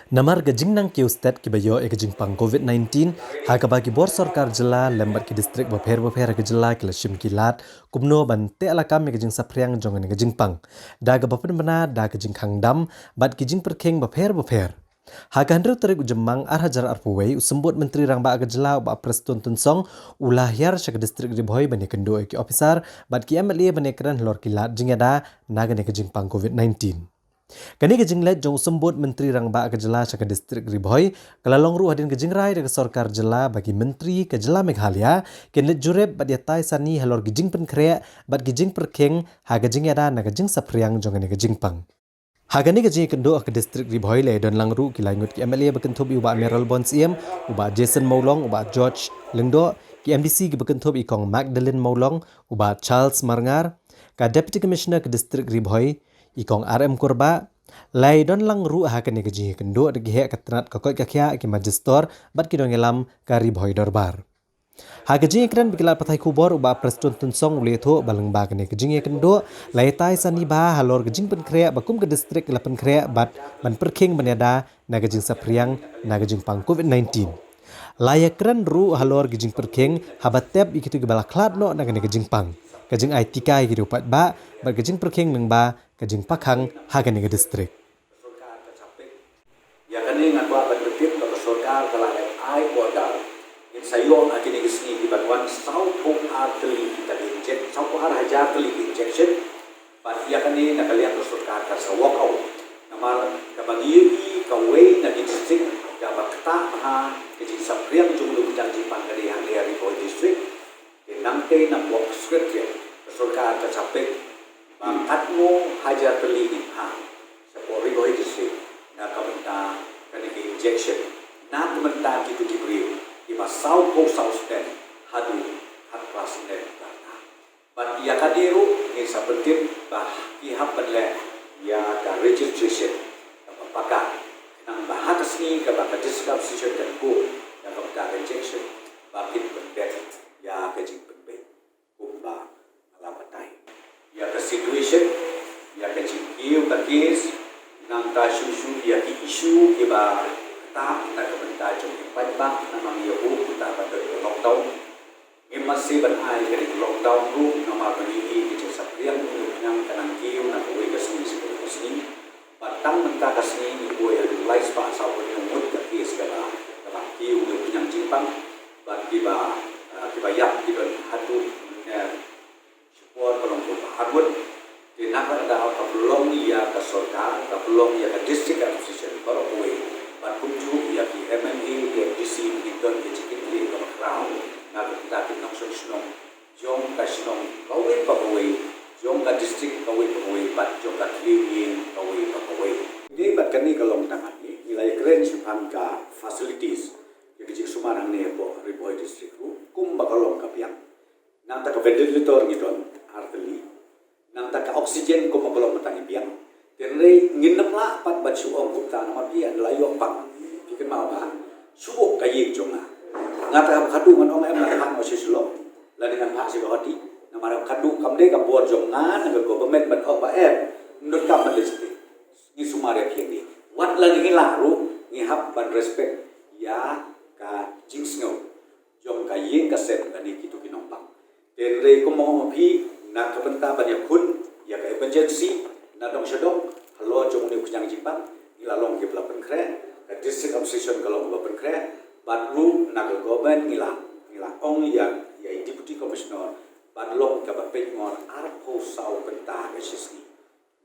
Namar gajing nang kiu stat ki bayo e gajing pang COVID-19 ha ka bagi bor sarkar jela lembar ki distrik bapher ke jela ki lashim kilat kumno ban te ala kam e gajing sapriang jong ne gajing pang da ga bapen bana da gajing khangdam bat gijing perkheng bapher ha ka handru tarik ujemang ar hajar arpuwei usembut menteri rang ba jela ba prestun tunsong ulah yar syak distrik ribhoi bani kendo ki officer bat ki MLA bani kran lor kilat jingada naga ne gajing pang COVID-19 Kani gajing let jong sembut menteri rang ba kejela syaka distrik Ribhoi kalalong ru hadin gajing rai de sarkar jela bagi menteri kejela Meghalaya ken let jurep bat yatai sani halor gajing pen kre bat gajing perkeng ha gajing ada na gajing sapriang jong ne gajing pang Hagani gajing kendo ke distrik Ribhoi le don langru ki langut ki MLA bekentub uba Meryl Bonsiam uba Jason Maulong uba George Lengdo ki MDC ki bekentub ikong Magdalene Maulong uba Charles Marngar ka Deputy Commissioner ke distrik Ribhoi ikong RM Kurba lai don lang ru ha kan gaji kendo de ge katrat kokoi kakya ki magistor bat ki dong elam ka Ribhoi dorbar ha gaji kran bikila pathai kubor uba preston tunsong letho baleng ba kan gaji kendo lai tai sani ba halor gajing pen krea bakum ke distrik lapen krea bat ban perking baneda na gajing sapriang na gajing pang COVID-19 layakran ru halor gajing perking habatep ikitu gebala klat no na gajing pang gajing ai tikai gi rupat ba gajing perking nang ba gajing pakhang hagan ke distrik ya kani ngatwa ban betip ka sarkar kala ai bodal in sayo akini gisni di batwan sau thong arteli kita inject sau ko har hajar teli injection but ya kani nakalian sarkar ka sa walk out namar ka bangi ka way na district ka bakta ha ki sapriang jumlu janji pangari yang dari Ribhoi district nangte na block script ya sarkar ka capek bangkatmu hajar teli ha sa Ribhoi district na kamenta kaniki injection na kamenta kitu kibriu iba sau ko sau sten hadu hat klasnen data but ya kadiru ni sabentin bah ihap benle ya ka registration apakah nang bahatas ni ka baka discussion dan go ya kamenta injection bakit bendet ya kajing benbe kumba alamatai ya ka situation ya kajing iu ka case nang ta shu ya ki issue ke ba ta na kamenta jong pai ba na mang ya bu ta ba de lockdown ngi masih ban ai ke lockdown ru na ma ba ni ki sa priang nu nang kanang kiu na ko we kasni sini patang menta kasni ni ko ya life pa sa ko ni mut ka case ka ba kiu nu nyang jimpang ba ki ba yak ki ban hatu support pelong ko harwat di nakar da ka belum ya ka sarkar ka belum ya ka district administration baru kowe bat kunju ya ki MMA ke DC di don ke cikin li ka crown na ka ta nong solution jong ka sinong kowe pa kowe jong ka district kowe pa kowe bat jong ka clean kowe pa kowe ni bat kani kalong tangan ni nilai keren sipan ka facilities ke cik sumarang ne po Ribhoi district kum bakalong ka piang nang ta ka ventilator ngidon arteli nang ta ka oksigen ko mabalong matang ibiang tenrei nginep la pat bat suong kupta na mabian layo pang ikan mau ba subok kayi jonga ngata ka kadu ngon ong em na kan o sislo la dengan pak si hoti na marap kadu kamde ka buat jonga na ko bemet ban ok ba em ndot kam lesti ni sumare pieng ni wat la ni laru ni hap ban respect ya ka jingsngo jong kayi ka set ani kitu kinompang tenrei ko mo pi na kabenta banyak kun ya ka emergency na dong sedong halo jong ni kunyang jipang ilalong ke belapen kre ka district administration kalau belapen kre batlu na ka government ngila ong ya deputy commissioner batlong ka bapeng ngor arpo sau benta ka sisni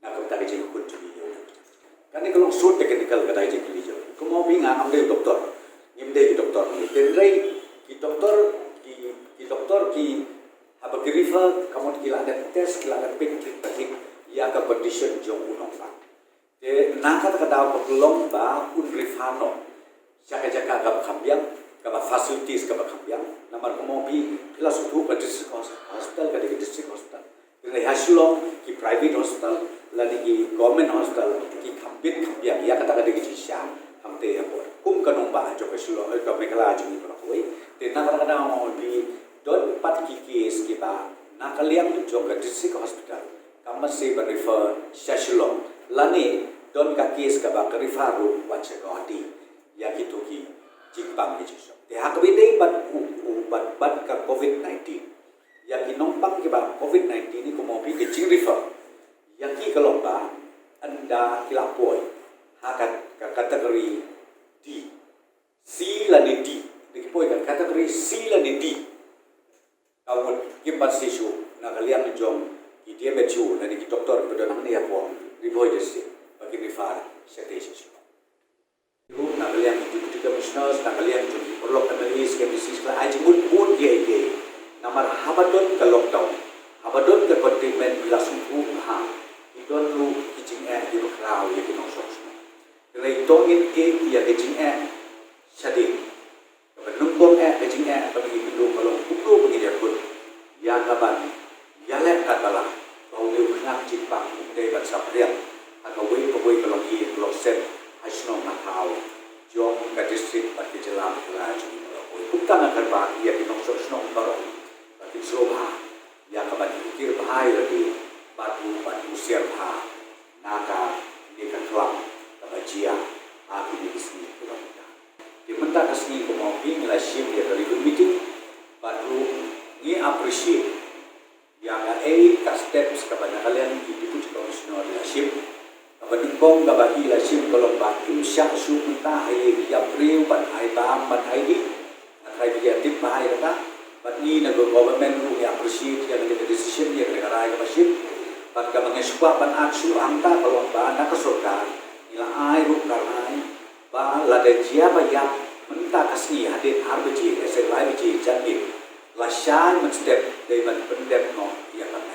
na ka ta ke kun tu yo kan ni kalau suit technical ka dai je ki jo ko mo binga amde doktor ngimde ki doktor ni tenrei ki doktor ki apa kirifa kamu kila ada tes kila ada pekik teknik ya ka condition jong unong pa te nakat ka daw paglong ba un rifano jaka ka kambiang ka facilities ka kambiang namar mo bi pila sutu ka district hospital ka district hospital re hasulong ki private hospital la di government hospital ki kambit kambiang ya kata ka di sya hamte ya kum kanong ba jo ka sulo ka mekala jong ko ko te nakat ka daw mo bi don pat kikis kita nakaliang juga district hospital kamu sih refer Shashulong lani don ka kes ka ba ka rifaru wacha godi ya gitu ki jingpang ki jiso te hakbide bat ka covid-19 ya ki nompang ki ba covid-19 ni ko mo pi ke jing rifa ya ki kalomba anda kilapoi hakat ka kategori D C la ni D di poi ka kategori C la ni D kawon kimbat sisu na kalian jong ki dia betu na di doktor bedon ni ya po di poi desi bagi rifar setesis ru na kalian di deputy commissioners na kalian jong perlok analis kemisis la aji mud ye namar habadon ka lockdown habadon ka containment bila sumpu ha idon lu kijing di kraw ye kinong sos rei tongin ya kijing sadi numpong kijing bagi lu kalau kuplu bagi dia pun ya kaban ya lek katala kau dia nak cipang de ban sapriang atau wei kalau kalau set hasno matau jom ka district bagi jelam kelaju bukan akan bagi ya kinong sos no barong bagi sloba ya kaban pikir bahaya lagi batu siar bah naka di kelam kabajia aku di sini kita dimenta kesini kemopi ngelashim ya dari meeting batu ni appreciate yang ka steps kepada kalian di deputy commissioner lashim kepada bong kabagi lashim kalau batu syak su menta hai di April ban hai bam ban hai di akai dia tip bahaya kata but ni nego government ru ya appreciate yang ada decision ya negara ka bashim ban ka mengeswa ban aksu angka kalau ba anak ke surga ila ai ru karai ba la de jia ba ya menta kasni hadit harbeji ese lai beji jadi la shan men step de ban pendem no ya kan